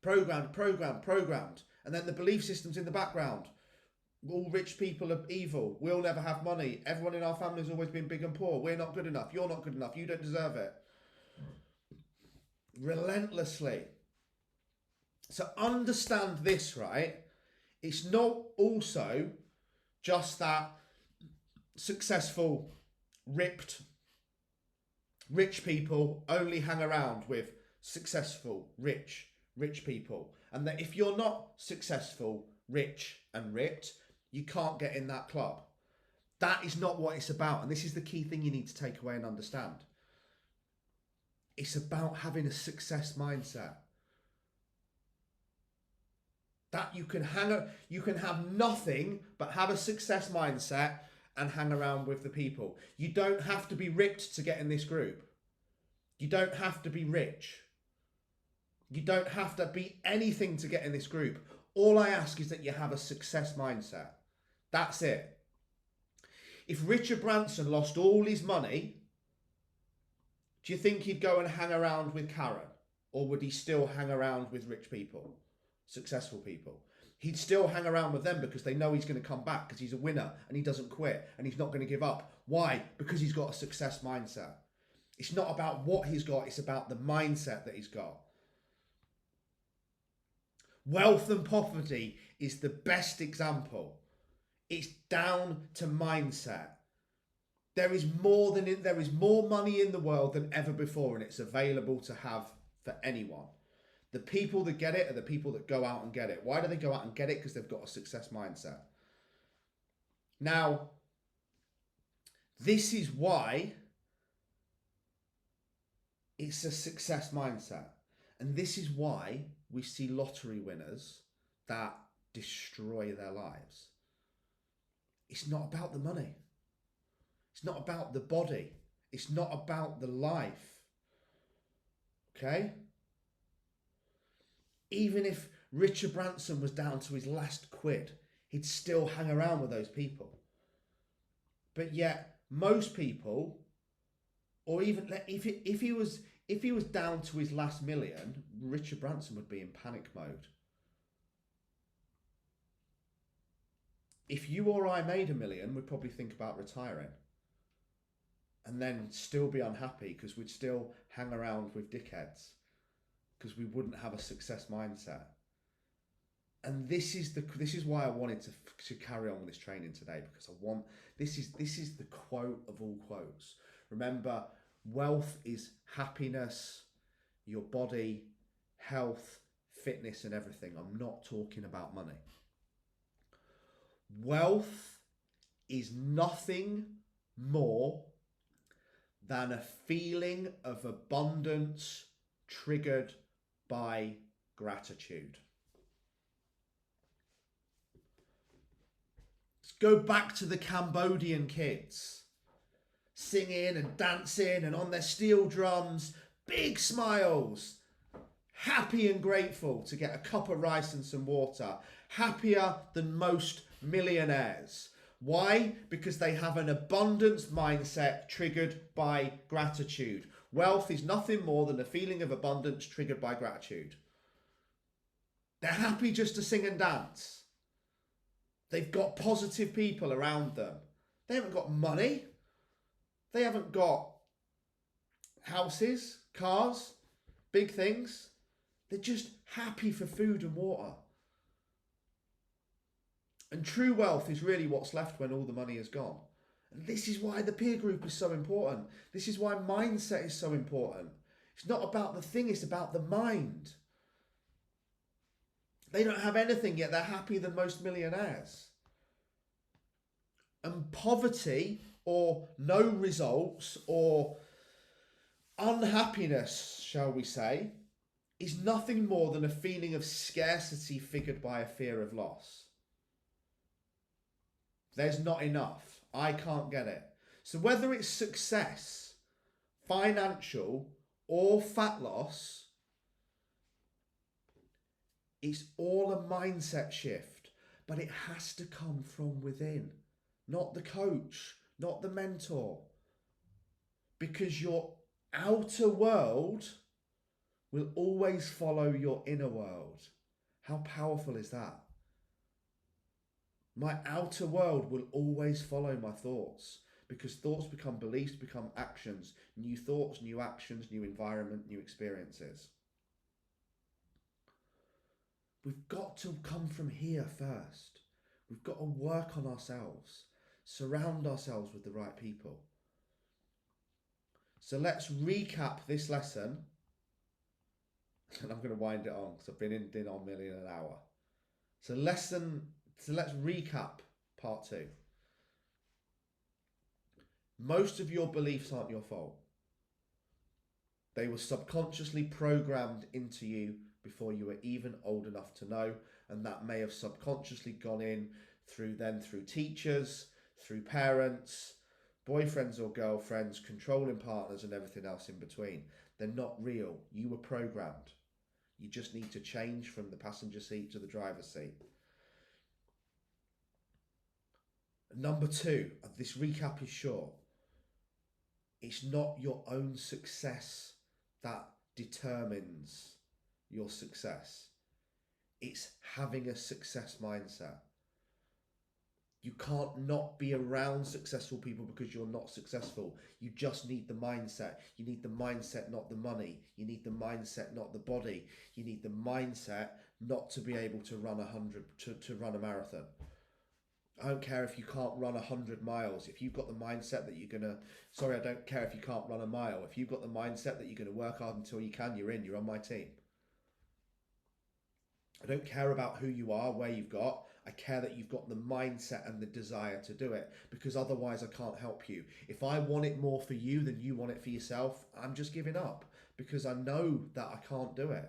Programmed. And then the belief system's in the background. All rich people are evil. We'll never have money. Everyone in our family has always been big and poor. We're not good enough. You're not good enough. You don't deserve it. Relentlessly. So understand this, right? It's not also just that successful, ripped, rich people only hang around with successful, rich people. And that if you're not successful, rich and ripped, you can't get in that club. That is not what it's about. And this is the key thing you need to take away and understand. It's about having a success mindset. That you can have nothing but have a success mindset and hang around with the people. You don't have to be ripped to get in this group. You don't have to be rich. You don't have to be anything to get in this group. All I ask is that you have a success mindset. That's it. If Richard Branson lost all his money, do you think he'd go and hang around with Karen? Or would he still hang around with rich people? successful people. He'd still hang around with them because they know he's going to come back because he's a winner and he doesn't quit and he's not going to give up. Why? Because he's got a success mindset. It's not about what he's got, it's about the mindset that he's got. Wealth and poverty is the best example. It's down to mindset. There is more money in the world than ever before, and it's available to have for anyone. The people that get it are the people that go out and get it. Why do they go out and get it? Because they've got a success mindset. Now, this is why it's a success mindset. And this is why we see lottery winners that destroy their lives. It's not about the money. It's not about the body. It's not about the life. Okay? Even if Richard Branson was down to his last quid, he'd still hang around with those people. But yet, most people, or even if he was down to his last million, Richard Branson would be in panic mode. If you or I made $1 million, we'd probably think about retiring. And then still be unhappy because we'd still hang around with dickheads because we wouldn't have a success mindset. And this is why I wanted to carry on with this training today, because this is the quote of all quotes. Remember, wealth is happiness, your body, health, fitness, and everything. I'm not talking about money. Wealth is nothing more than a feeling of abundance triggered by gratitude. Let's go back to the Cambodian kids, singing and dancing and on their steel drums, big smiles, happy and grateful to get a cup of rice and some water, happier than most millionaires. Why? Because they have an abundance mindset triggered by gratitude. Wealth is nothing more than a feeling of abundance triggered by gratitude. They're happy just to sing and dance. They've got positive people around them. They haven't got money. They haven't got houses, cars, big things. They're just happy for food and water. And true wealth is really what's left when all the money is gone. And this is why the peer group is so important. This is why mindset is so important. It's not about the thing, it's about the mind. They don't have anything yet they're happier than most millionaires. And poverty, or no results, or unhappiness, shall we say, is nothing more than a feeling of scarcity figured by a fear of loss. There's not enough. I can't get it. So whether it's success, financial, or fat loss, it's all a mindset shift. But it has to come from within. Not the coach, not the mentor. Because your outer world will always follow your inner world. How powerful is that? My outer world will always follow my thoughts, because thoughts become beliefs, become actions. New thoughts, new actions, new environment, new experiences. We've got to come from here first. We've got to work on ourselves, surround ourselves with the right people. So let's recap this lesson. And I'm going to wind it on because I've been in on nearly an hour. So let's recap part 2. Most of your beliefs aren't your fault. They were subconsciously programmed into you before you were even old enough to know, and that may have subconsciously gone in through teachers, through parents, boyfriends or girlfriends, controlling partners, and everything else in between. They're not real. You were programmed. You just need to change from the passenger seat to the driver's seat. Number 2, this recap is short. It's not your own success that determines your success. It's having a success mindset. You can't not be around successful people because you're not successful. You just need the mindset. You need the mindset, not the money. You need the mindset, not the body. You need the mindset not to be able to run to run a marathon. I don't care if you can't run 100 miles. If you've got the mindset that you're gonna, I don't care if you can't run a mile. If you've got the mindset that you're gonna work hard until you can, you're on my team. I don't care about who you are, where you've got. I care that you've got the mindset and the desire to do it, because otherwise I can't help you. If I want it more for you than you want it for yourself, I'm just giving up, because I know that I can't do it.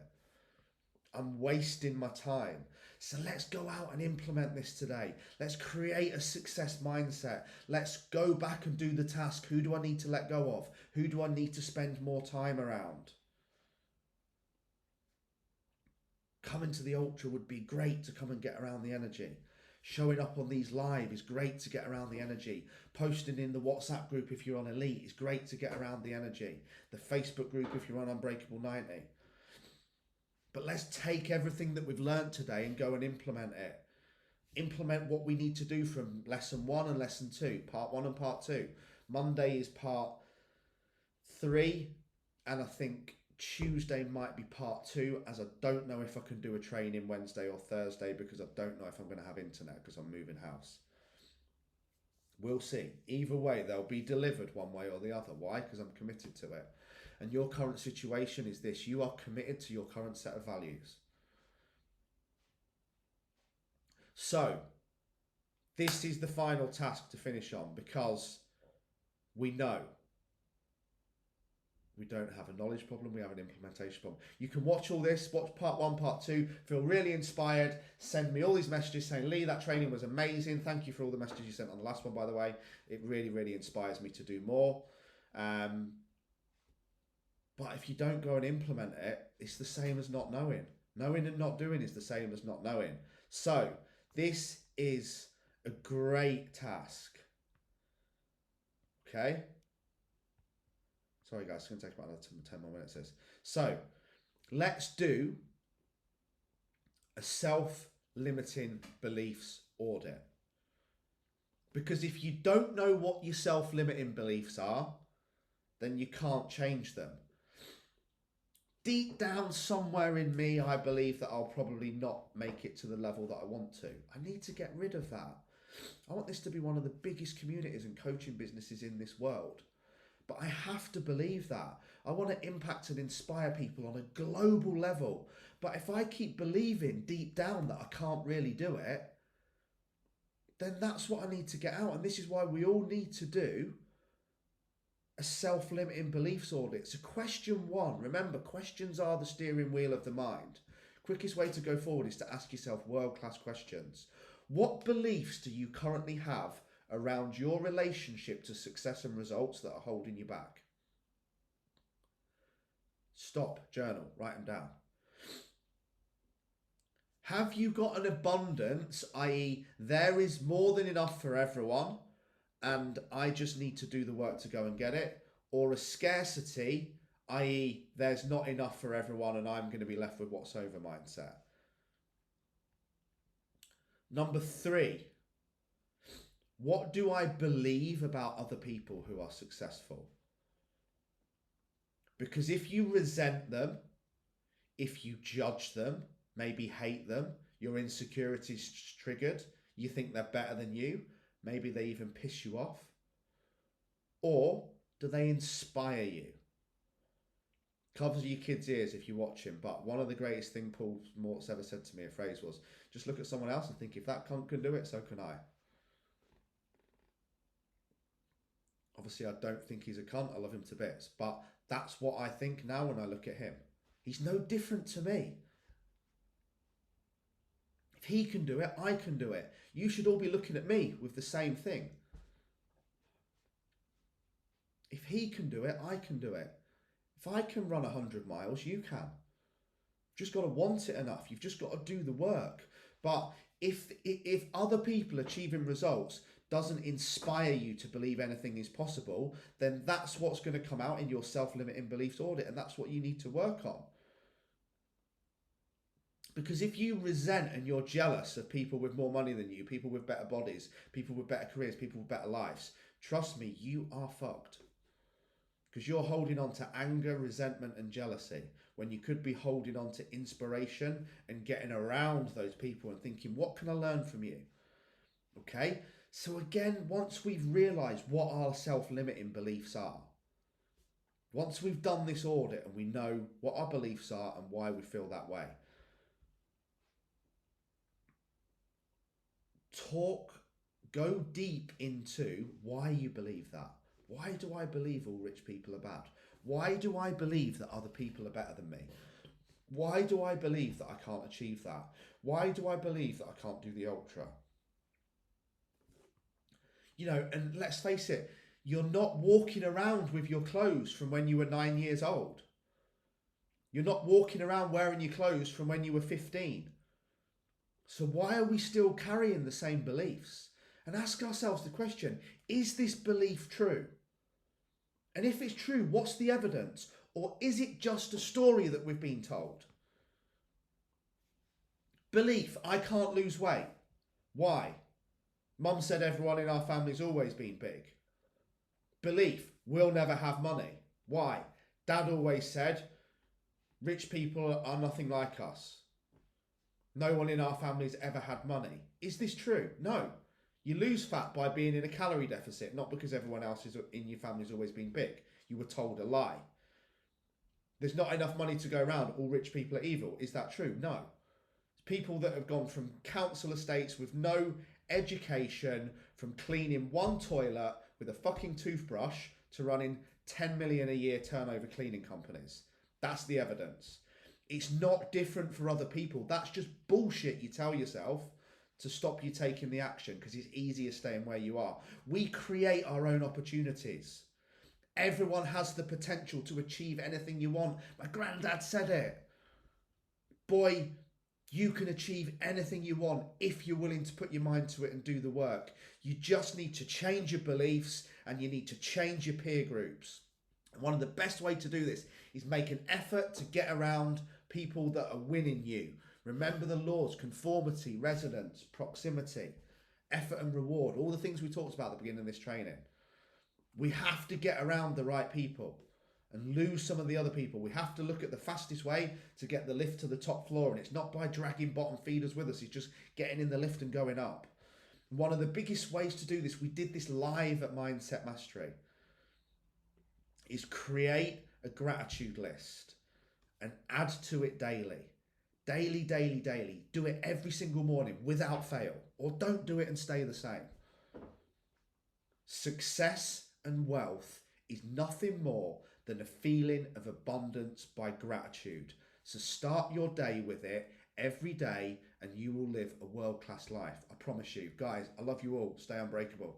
I'm wasting my time. So let's go out and implement this today. Let's create a success mindset. Let's go back and do the task. Who do I need to let go of? Who do I need to spend more time around? Coming to the ultra would be great to come and get around the energy. Showing up on these live is great to get around the energy. Posting in the WhatsApp group if you're on Elite is great to get around the energy. The Facebook group if you're on Unbreakable 90. But let's take everything that we've learned today and go and implement it. Implement what we need to do from lesson 1 and lesson 2, part 1 and part 2. Monday is part 3, and I think Tuesday might be part 2, as I don't know if I can do a training Wednesday or Thursday, because I don't know if I'm going to have internet because I'm moving house. We'll see. Either way, they'll be delivered one way or the other. Why? Because I'm committed to it. And your current situation is this: you are committed to your current set of values. So this is the final task to finish on, because we know we don't have a knowledge problem, we have an implementation problem. You can watch all this, watch part 1, part 2, feel really inspired, send me all these messages saying, Lee, that training was amazing. Thank you for all the messages you sent on the last one, by the way. It really, really inspires me to do more. But if you don't go and implement it, it's the same as not knowing. Knowing and not doing is the same as not knowing. So this is a great task. Okay? Sorry guys, it's going to take about another 10 more minutes. So let's do a self-limiting beliefs audit. Because if you don't know what your self-limiting beliefs are, then you can't change them. Deep down somewhere in me, I believe that I'll probably not make it to the level that I want to. I need to get rid of that. I want this to be one of the biggest communities and coaching businesses in this world. But I have to believe that. I want to impact and inspire people on a global level. But if I keep believing deep down that I can't really do it, then that's what I need to get out. And this is why we all need to do a self-limiting beliefs audit. So question 1, remember, questions are the steering wheel of the mind. Quickest way to go forward is to ask yourself world-class questions. What beliefs do you currently have around your relationship to success and results that are holding you back? Stop, journal, write them down. Have you got an abundance, i.e. there is more than enough for everyone and I just need to do the work to go and get it? Or a scarcity, i.e. there's not enough for everyone and I'm going to be left with what's over mindset? Number 3, what do I believe about other people who are successful? Because if you resent them, if you judge them, maybe hate them, your insecurities triggered, you think they're better than you, maybe they even piss you off. Or do they inspire you? Covers your kids' ears if you watch him, but one of the greatest things Paul Mort's ever said to me, a phrase was, just look at someone else and think, if that cunt can do it, so can I. Obviously, I don't think he's a cunt. I love him to bits. But that's what I think now when I look at him. He's no different to me. If he can do it, I can do it. You should all be looking at me with the same thing. If he can do it, I can do it. If I can run 100 miles, you can. You've just got to want it enough. You've just got to do the work. But if other people achieving results doesn't inspire you to believe anything is possible, then that's what's going to come out in your self-limiting beliefs audit, and that's what you need to work on. Because if you resent and you're jealous of people with more money than you, people with better bodies, people with better careers, people with better lives, trust me, you are fucked. Because you're holding on to anger, resentment, and jealousy when you could be holding on to inspiration and getting around those people and thinking, what can I learn from you? Okay? So again, once we've realised what our self-limiting beliefs are, once we've done this audit and we know what our beliefs are and why we feel that way, go deep into why you believe that. Why do I believe all rich people are bad? Why do I believe that other people are better than me? Why do I believe that I can't achieve that? Why do I believe that I can't do the ultra? You know, and let's face it, you're not walking around with your clothes from when you were 9 years old. You're not walking around wearing your clothes from when you were 15. So why are we still carrying the same beliefs? And ask ourselves the question, is this belief true? And if it's true, what's the evidence? Or is it just a story that we've been told? Belief, I can't lose weight. Why? Mum said everyone in our family's always been big. Belief, we'll never have money. Why? Dad always said, rich people are nothing like us. No one in our family's ever had money. Is this true? No. You lose fat by being in a calorie deficit, not because everyone else in your family's always been big. You were told a lie. There's not enough money to go around. All rich people are evil. Is that true? No. People that have gone from council estates with no education, from cleaning one toilet with a fucking toothbrush to running 10 million a year turnover cleaning companies. That's the evidence. It's not different for other people. That's just bullshit you tell yourself to stop you taking the action because it's easier staying where you are. We create our own opportunities. Everyone has the potential to achieve anything you want. My granddad said it. Boy, you can achieve anything you want if you're willing to put your mind to it and do the work. You just need to change your beliefs and you need to change your peer groups. And one of the best ways to do this is make an effort to get around people that are winning you. Remember the laws: conformity, resonance, proximity, effort and reward, all the things we talked about at the beginning of this training. We have to get around the right people and lose some of the other people. We have to look at the fastest way to get the lift to the top floor, and it's not by dragging bottom feeders with us, it's just getting in the lift and going up. One of the biggest ways to do this, we did this live at Mindset Mastery, is create a gratitude list and add to it daily. Daily, daily, daily. Do it every single morning without fail, or don't do it and stay the same. Success and wealth is nothing more than a feeling of abundance by gratitude. So start your day with it every day and you will live a world-class life. I promise you. Guys, I love you all. Stay unbreakable.